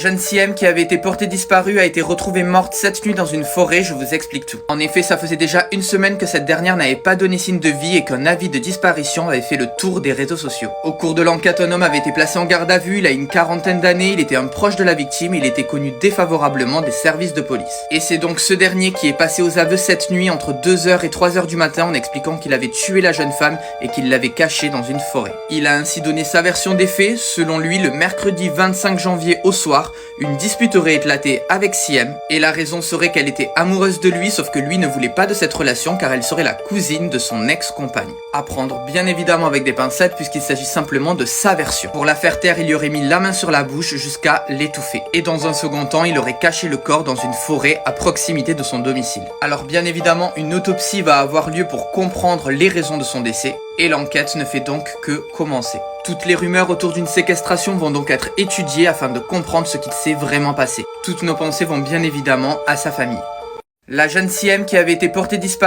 jeune Siem qui avait été portée disparue a été retrouvée morte cette nuit dans une forêt, je vous explique tout. En effet, ça faisait déjà une semaine que cette dernière n'avait pas donné signe de vie et qu'un avis de disparition avait fait le tour des réseaux sociaux. Au cours de l'enquête, un homme avait été placé en garde à vue, il a une quarantaine d'années, il était un proche de la victime et il était connu défavorablement des services de police. Et c'est donc ce dernier qui est passé aux aveux cette nuit entre 2h et 3h du matin en expliquant qu'il avait tué la jeune femme et qu'il l'avait cachée dans une forêt. Il a ainsi donné sa version des faits. Selon lui, le mercredi 25 janvier au soir, une dispute aurait éclaté avec Siem et la raison serait qu'elle était amoureuse de lui, sauf que lui ne voulait pas de cette relation car elle serait la cousine de son ex-compagne. À prendre bien évidemment avec des pincettes puisqu'il s'agit simplement de sa version. Pour la faire taire, il y aurait mis la main sur la bouche jusqu'à l'étouffer. Et dans un second temps, il aurait caché le corps dans une forêt à proximité de son domicile. Alors bien évidemment, une autopsie va avoir lieu pour comprendre les raisons de son décès et l'enquête ne fait donc que commencer. Toutes les rumeurs autour d'une séquestration vont donc être étudiées afin de comprendre ce qui s'est vraiment passé. Toutes nos pensées vont bien évidemment à sa famille. La jeune Siem qui avait été portée disparue